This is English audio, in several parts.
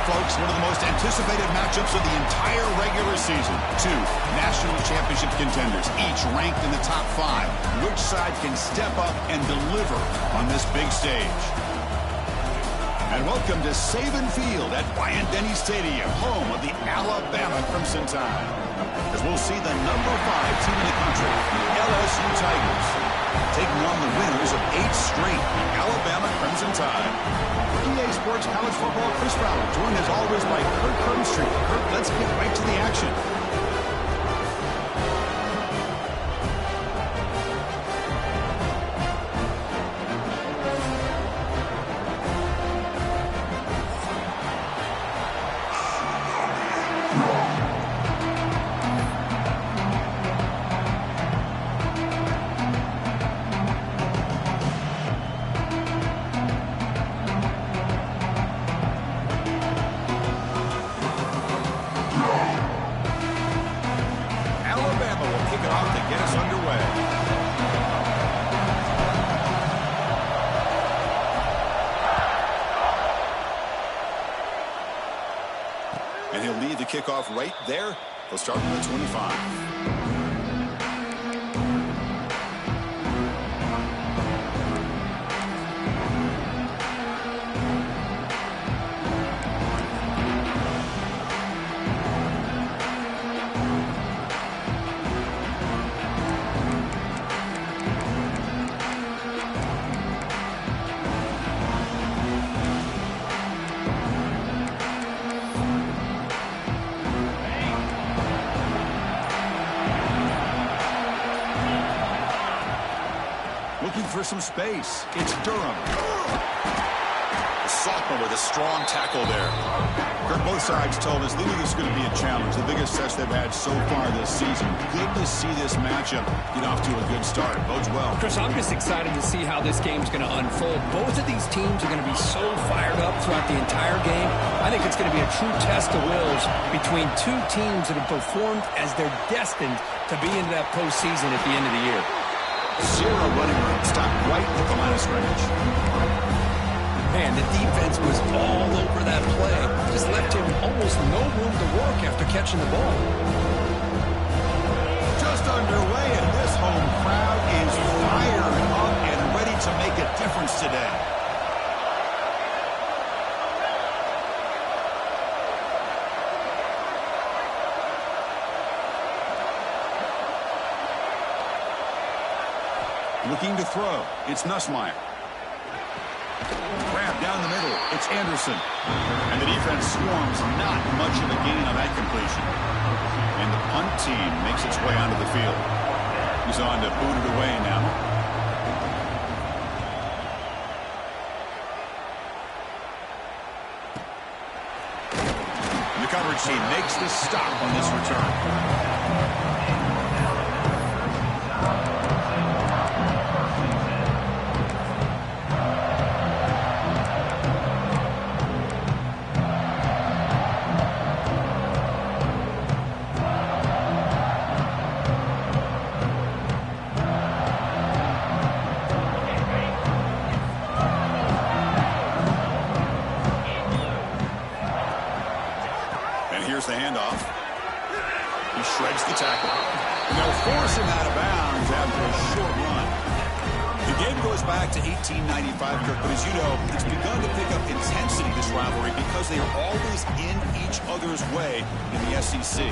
folks, one of the most anticipated matchups of the entire regular season. Two national championship contenders, each ranked in the top 5. Which side can step up and deliver on this big stage? And welcome to Saban Field at Bryant-Denny Stadium, home of the Alabama Crimson Tide. As we'll see the number 5 team in the country, the LSU Tigers, taking on the winners of 8 straight, the Alabama Crimson Tide. For EA Sports College Football, Chris Fowler, joined as always by Kirk Crumbstreet. Kirk, let's get right to the action. And he'll lead the kickoff right there. He'll start on the 25. For some space. It's Durham. The sophomore with a strong tackle there. Kirk, both sides told us they knew this was going to be a challenge. The biggest test they've had so far this season. Good to see this matchup get off to a good start. Bodes well. Chris, I'm just excited to see how this game's going to unfold. Both of these teams are going to be so fired up throughout the entire game. I think it's going to be a true test of wills between two teams that have performed as they're destined to be into that postseason at the end of the year. Zero running room. Stopped right at the line of scrimmage. Man, the defense was all over that play. Just left him almost no room to work after catching the ball. Just underway, and this home crowd is fired up and ready to make a difference today. Looking to throw. It's Nussmeier. Grab down the middle. It's Anderson. And the defense swarms. Not much of a gain on that completion. And the punt team makes its way onto the field. He's on to boot it away now. The coverage team makes the stop on this return. Here's the handoff. He shreds the tackle. And they'll force him out of bounds after a short run. The game goes back to 1895, Kirk, but as you know, it's begun to pick up intensity, this rivalry, because they are always in each other's way in the SEC.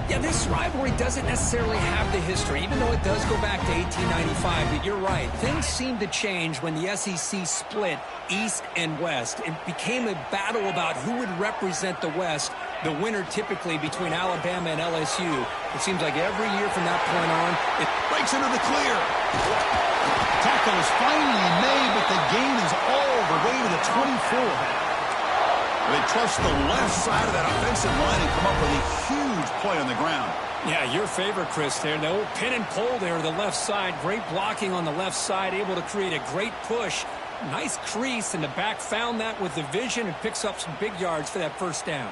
Yeah, this rivalry doesn't necessarily have the history, even though it does go back to 1895, but you're right. Things seem to change when the SEC split East and West. It became a battle about who would represent the West. The winner typically between Alabama and LSU. It seems like every year from that point on, it breaks into the clear. Tackle is finally made, but the gain is all the way to the 24. They trust the left side of that offensive line and come up with a huge play on the ground. Yeah, your favorite, Chris, there. No pin and pull there to the left side. Great blocking on the left side, able to create a great push. Nice crease, and the back found that with the vision and picks up some big yards for that first down.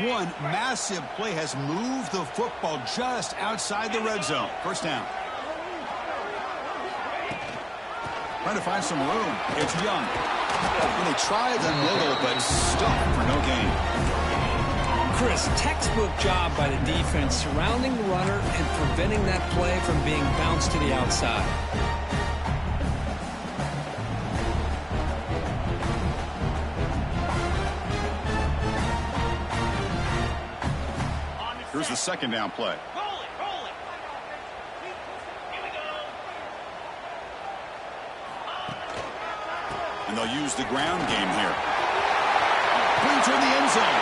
One massive play has moved the football just outside the red zone. First down. Trying to find some room. It's Young. And they try the middle, but stuck for no gain. Chris, textbook job by the defense surrounding the runner and preventing that play from being bounced to the outside. Here's the second down play. And they'll use the ground game here. Clean toward the end zone.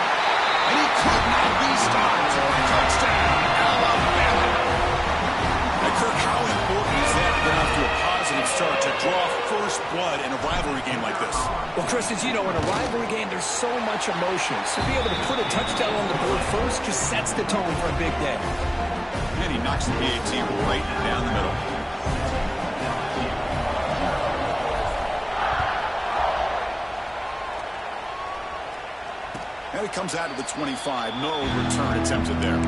And he could not be stopped. Touchdown, Alabama. Now, Kirk, how important is that to get off to a positive start to draw first blood in a rivalry game like this? Well, Chris, as you know, in a rivalry game, there's so much emotion. So to be able to put a touchdown on the board first just sets the tone for a big day. And he knocks the PAT right down the middle. And it comes out of the 25. No return attempted there. And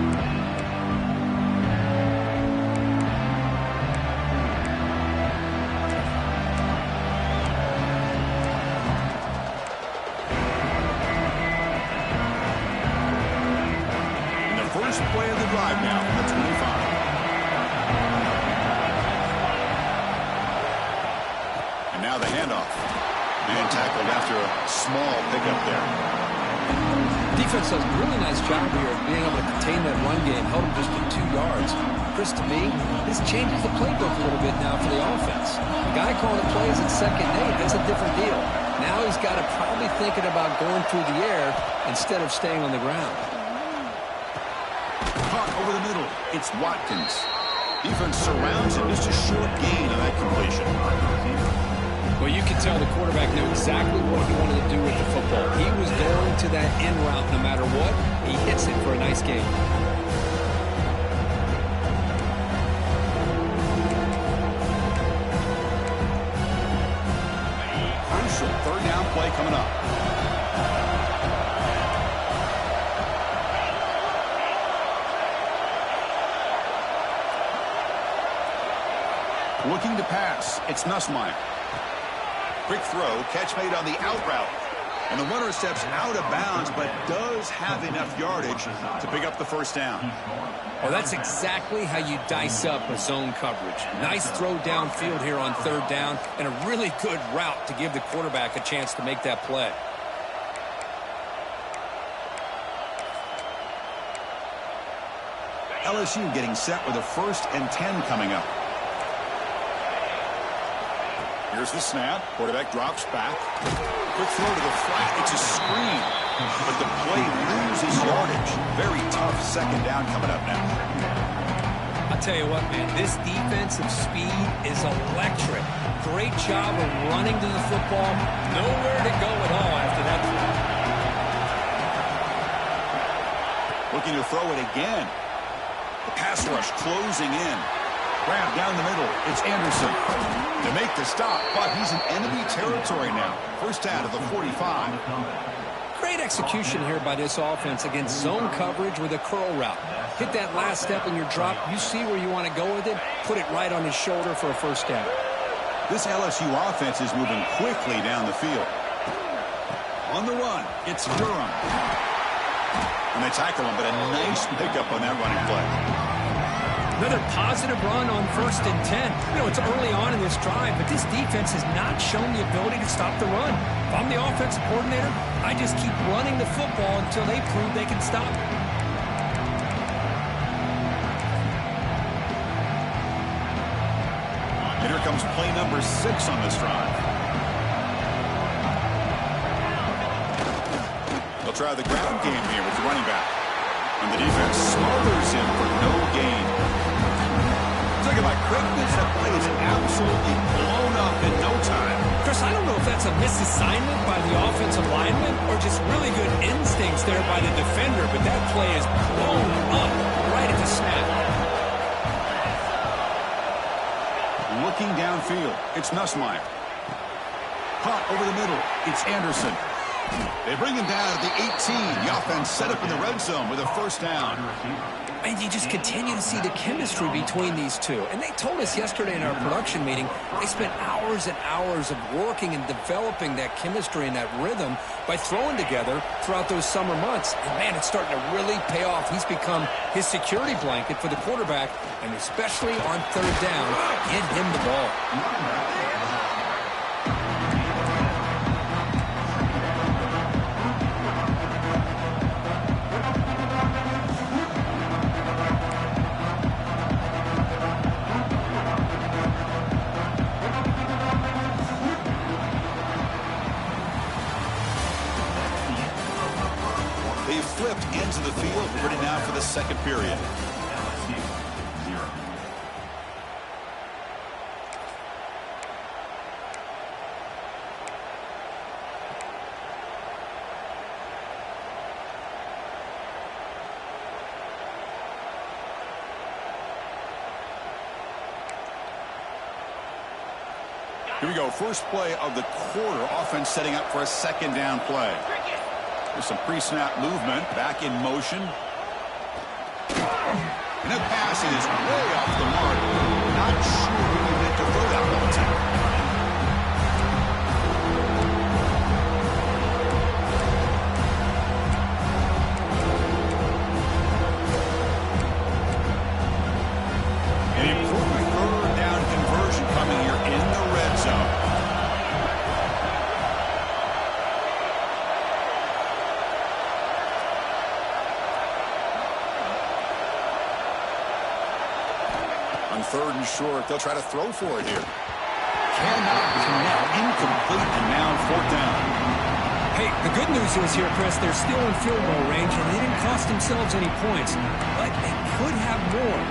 the first play of the drive now from the 25. And now the handoff. And tackled after a small pickup there. Defense does a really nice job here of being able to contain that run game, held him just to 2 yards. Chris, to me, this changes the playbook a little bit now for the offense. The guy calling the plays at 2nd and 8, that's a different deal. Now he's got to probably thinking about going through the air instead of staying on the ground. Caught over the middle. It's Watkins. Defense surrounds him. Just a short gain on that completion. Well, you can tell the quarterback knew exactly what he wanted to do with the football. He was going to that in route no matter what. He hits it for a nice gain. Crucial third down play coming up. Looking to pass. It's Nussmeier. Quick throw, catch made on the out route. And the runner steps out of bounds, but does have enough yardage to pick up the first down. Well, that's exactly how you dice up a zone coverage. Nice throw downfield here on 3rd down, and a really good route to give the quarterback a chance to make that play. LSU getting set with a 1st and 10 coming up. Here's the snap. Quarterback drops back. Quick throw to the flat. It's a screen. But the play loses yardage. Very tough 2nd down coming up now. I'll tell you what, man. This defensive speed is electric. Great job of running to the football. Nowhere to go at all after that play. Looking to throw it again. The pass rush closing in. Grab down the middle. It's Anderson to make the stop, but he's in enemy territory now. First down of the 45. Great execution here by this offense against zone coverage with a curl route. Hit that last step in your drop. You see where you want to go with it. Put it right on his shoulder for a first down. This LSU offense is moving quickly down the field. On the run, it's Durham. And they tackle him, but a nice pickup on that running play. Another positive run on 1st and 10. You know, it's early on in this drive, but this defense has not shown the ability to stop the run. If I'm the offensive coordinator, I just keep running the football until they prove they can stop it. And here comes play number 6 on this drive. They'll try the ground game here with the running back. And the defense smothers him for no gain. Talking about quickness, that play is absolutely blown up in no time. Chris, I don't know if that's a misassignment by the offensive lineman or just really good instincts there by the defender, but that play is blown up right at the snap. Looking downfield, it's Nussmeier. Caught over the middle, it's Anderson. They bring him down at the 18. The offense set up in the red zone with a first down. And you just continue to see the chemistry between these two. And they told us yesterday in our production meeting, they spent hours and hours of working and developing that chemistry and that rhythm by throwing together throughout those summer months. And, man, it's starting to really pay off. He's become his security blanket for the quarterback, and especially on third down, get him the ball. They've flipped ends of the field, ready now for the second period. Here we go, first play of the quarter. Offense setting up for a second down play. There's some pre-snap movement, back in motion. And that pass is way off the mark. Not sure who he meant to throw that ball to. An improved third down conversion coming here in the red zone. On third and short, they'll try to throw for it here. Cannot connect, incomplete, and now fourth down. Hey, the good news is here, Chris, they're still in field goal range, and they didn't cost themselves any points. But they could have more.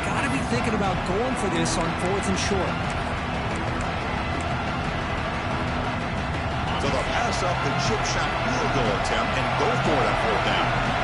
Got to be thinking about going for this on fourth and short. So they'll pass up the chip shot field goal attempt and go for it on fourth down.